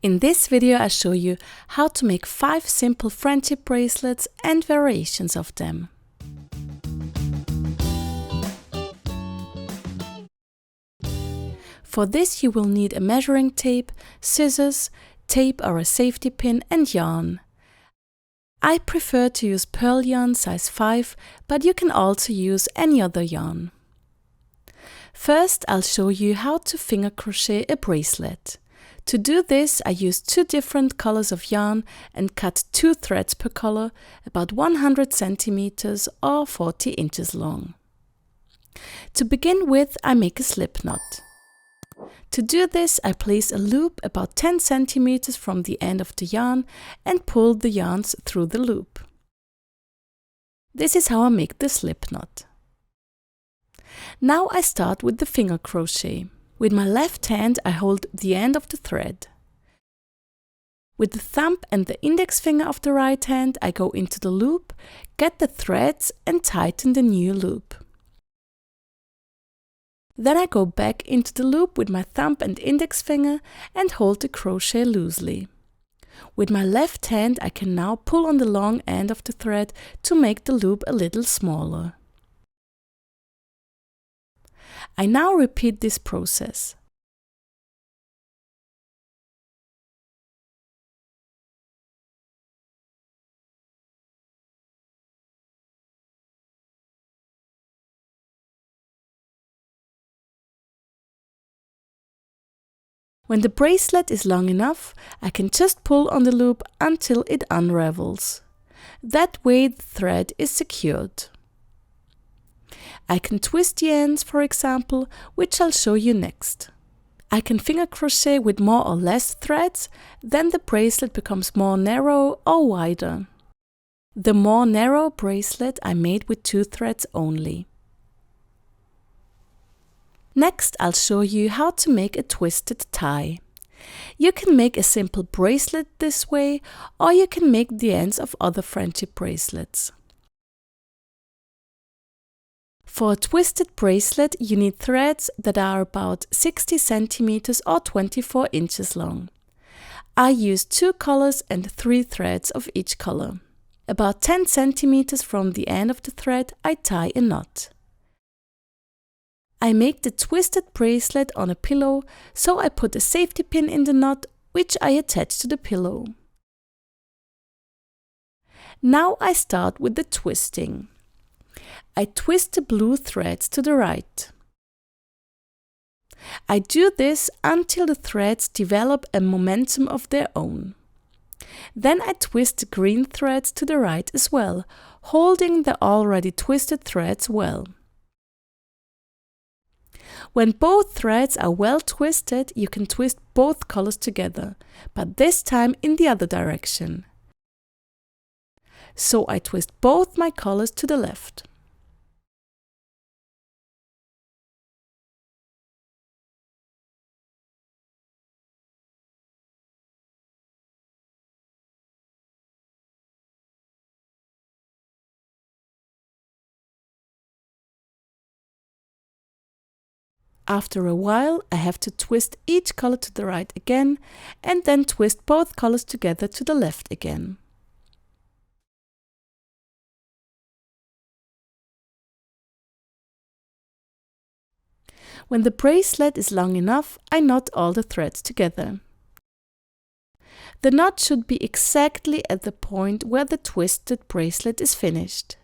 In this video I show you how to make 5 simple friendship bracelets and variations of them. For this you will need a measuring tape, scissors, tape or a safety pin and yarn. I prefer to use pearl yarn size 5, but you can also use any other yarn. First I'll show you how to finger crochet a bracelet. To do this I used 2 different colors of yarn and cut 2 threads per color, about 100 centimeters or 40 inches long. To begin with I make a slip knot. To do this I place a loop about 10 centimeters from the end of the yarn and pull the yarns through the loop. This is how I make the slip knot. Now I start with the finger crochet. With my left hand I hold the end of the thread. With the thumb and the index finger of the right hand I go into the loop, get the threads and tighten the new loop. Then I go back into the loop with my thumb and index finger and hold the crochet loosely. With my left hand I can now pull on the long end of the thread to make the loop a little smaller. I now repeat this process. When the bracelet is long enough, I can just pull on the loop until it unravels. That way the thread is secured. I can twist the ends, for example, which I'll show you next. I can finger crochet with more or less threads, then the bracelet becomes more narrow or wider. The more narrow bracelet I made with 2 threads only. Next I'll show you how to make a twisted tie. You can make a simple bracelet this way, or you can make the ends of other friendship bracelets. For a twisted bracelet you need threads that are about 60 centimeters or 24 inches long. I use 2 colors and 3 threads of each color. About 10 centimeters from the end of the thread I tie a knot. I make the twisted bracelet on a pillow, so I put a safety pin in the knot, which I attach to the pillow. Now I start with the twisting. I twist the blue threads to the right. I do this until the threads develop a momentum of their own. Then I twist the green threads to the right as well, holding the already twisted threads well. When both threads are well twisted, you can twist both colors together, but this time in the other direction. So I twist both my colors to the left. After a while I have to twist each color to the right again and then twist both colors together to the left again. When the bracelet is long enough, I knot all the threads together. The knot should be exactly at the point where the twisted bracelet is finished.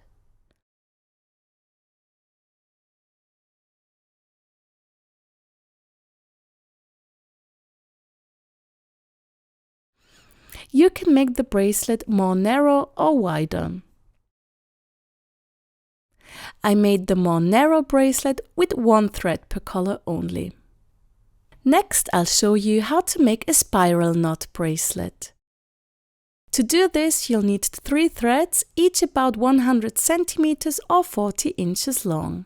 You can make the bracelet more narrow or wider. I made the more narrow bracelet with 1 thread per color only. Next I'll show you how to make a spiral knot bracelet. To do this you'll need 3 threads, each about 100 centimeters or 40 inches long.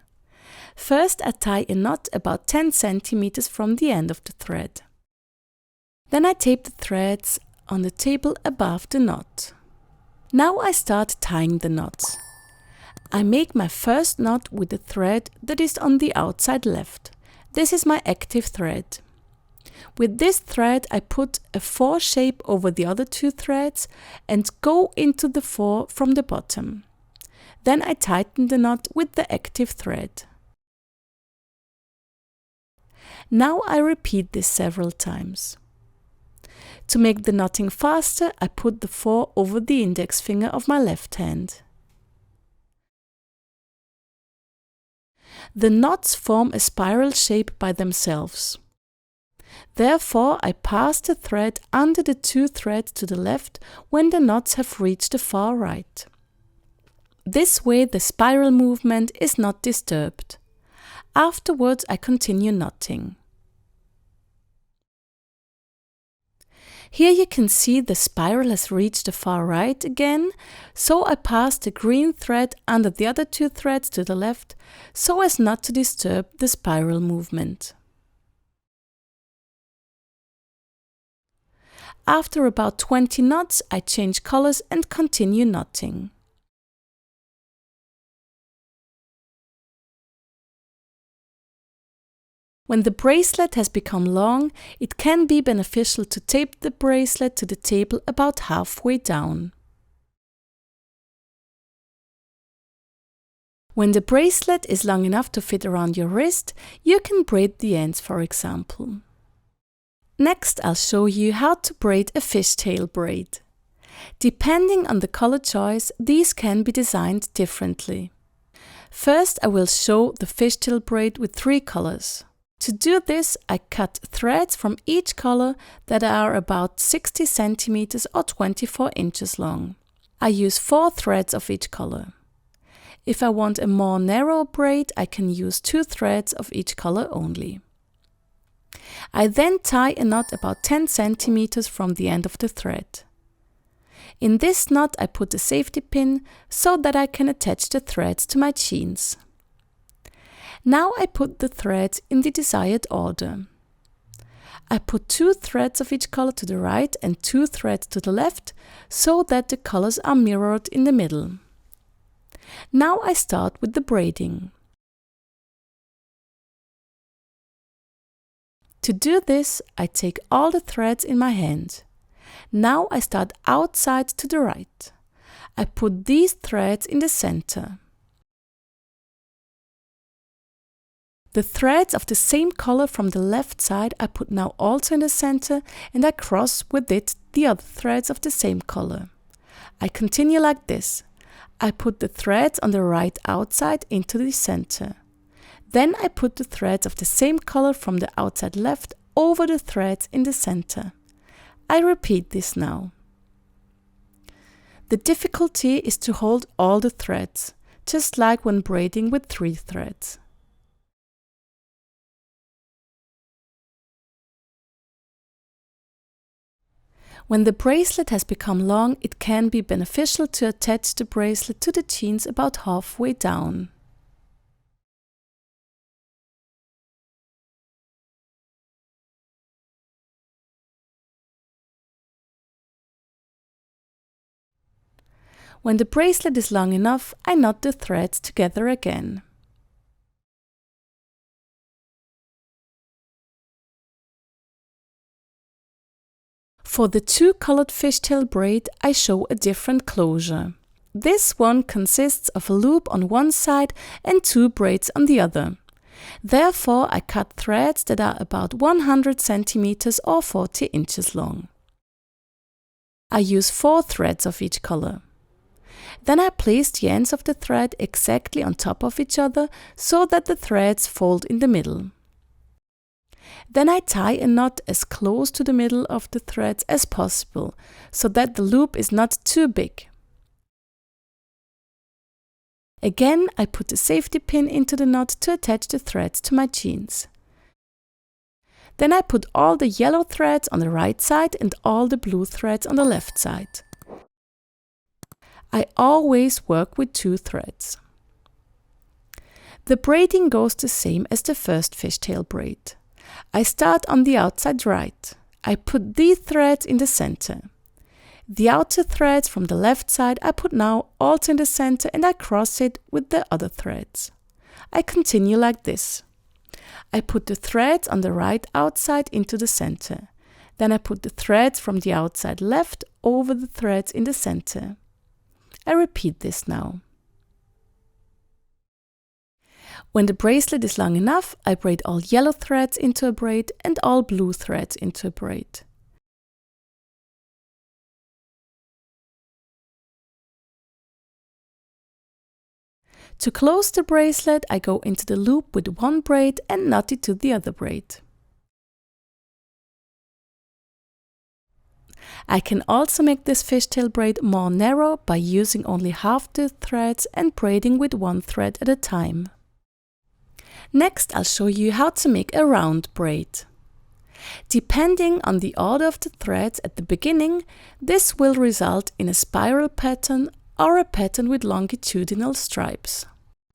First I tie a knot about 10 centimeters from the end of the thread. Then I tape the threads on the table above the knot. Now I start tying the knots. I make my first knot with the thread that is on the outside left. This is my active thread. With this thread, I put a 4 shape over the other 2 threads and go into the 4 from the bottom. Then I tighten the knot with the active thread. Now I repeat this several times. To make the knotting faster, I put the 4 over the index finger of my left hand. The knots form a spiral shape by themselves. Therefore, I pass the thread under the 2 threads to the left when the knots have reached the far right. This way the spiral movement is not disturbed. Afterwards, I continue knotting. Here you can see the spiral has reached the far right again, so I pass the green thread under the other 2 threads to the left, so as not to disturb the spiral movement. After about 20 knots, I change colors and continue knotting. When the bracelet has become long, it can be beneficial to tape the bracelet to the table about halfway down. When the bracelet is long enough to fit around your wrist, you can braid the ends, for example. Next, I'll show you how to braid a fishtail braid. Depending on the color choice, these can be designed differently. First, I will show the fishtail braid with 3 colors. To do this, I cut threads from each color that are about 60 centimeters or 24 inches long. I use 4 threads of each color. If I want a more narrow braid, I can use 2 threads of each color only. I then tie a knot about 10 centimeters from the end of the thread. In this knot, I put a safety pin so that I can attach the threads to my jeans. Now I put the threads in the desired order. I put 2 threads of each color to the right and 2 threads to the left so that the colors are mirrored in the middle. Now I start with the braiding. To do this, I take all the threads in my hand. Now I start outside to the right. I put these threads in the center. The threads of the same color from the left side I put now also in the center, and I cross with it the other threads of the same color. I continue like this. I put the threads on the right outside into the center. Then I put the threads of the same color from the outside left over the threads in the center. I repeat this now. The difficulty is to hold all the threads, just like when braiding with 3 threads. When the bracelet has become long, it can be beneficial to attach the bracelet to the jeans about halfway down. When the bracelet is long enough, I knot the threads together again. For the 2-colored fishtail braid, I show a different closure. This one consists of a loop on one side and 2 braids on the other. Therefore, I cut threads that are about 100 centimeters or 40 inches long. I use 4 threads of each color. Then I place the ends of the thread exactly on top of each other so that the threads fold in the middle. Then I tie a knot as close to the middle of the threads as possible, so that the loop is not too big. Again, I put a safety pin into the knot to attach the threads to my jeans. Then I put all the yellow threads on the right side and all the blue threads on the left side. I always work with 2 threads. The braiding goes the same as the first fishtail braid. I start on the outside right. I put these threads in the center. The outer threads from the left side I put now also in the center and I cross it with the other threads. I continue like this. I put the threads on the right outside into the center. Then I put the threads from the outside left over the threads in the center. I repeat this now. When the bracelet is long enough, I braid all yellow threads into a braid and all blue threads into a braid. To close the bracelet, I go into the loop with one braid and knot it to the other braid. I can also make this fishtail braid more narrow by using only half the threads and braiding with one thread at a time. Next, I'll show you how to make a round braid. Depending on the order of the threads at the beginning, this will result in a spiral pattern or a pattern with longitudinal stripes.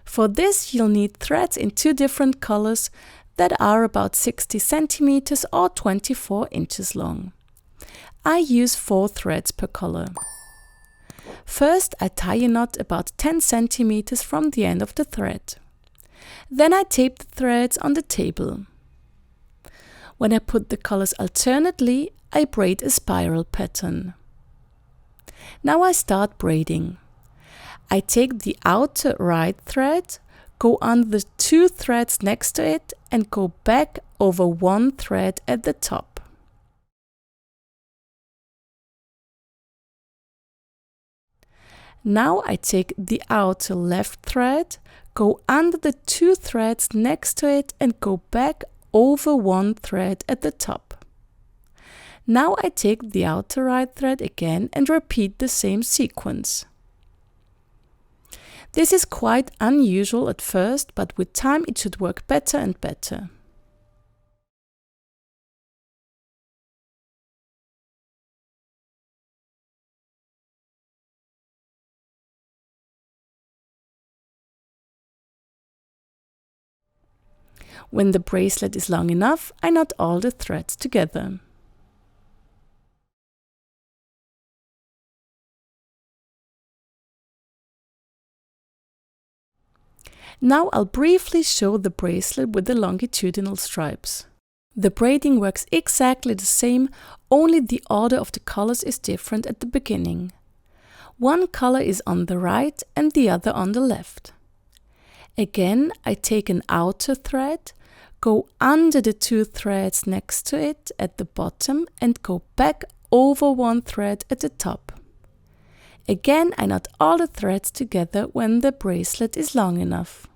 For this, you'll need threads in two different colors that are about 60 centimeters or 24 inches long. I use 4 threads per color. First, I tie a knot about 10 centimeters from the end of the thread. Then I tape the threads on the table. When I put the colors alternately, I braid a spiral pattern. Now I start braiding. I take the outer right thread, go on the 2 threads next to it and go back over 1 thread at the top. Now I take the outer left thread, go under the 2 threads next to it and go back over 1 thread at the top. Now I take the outer right thread again and repeat the same sequence. This is quite unusual at first, but with time it should work better and better. When the bracelet is long enough, I knot all the threads together. Now I'll briefly show the bracelet with the longitudinal stripes. The braiding works exactly the same, only the order of the colors is different at the beginning. One color is on the right and the other on the left. Again, I take an outer thread, go under the 2 threads next to it at the bottom and go back over 1 thread at the top. Again, I knot all the threads together when the bracelet is long enough.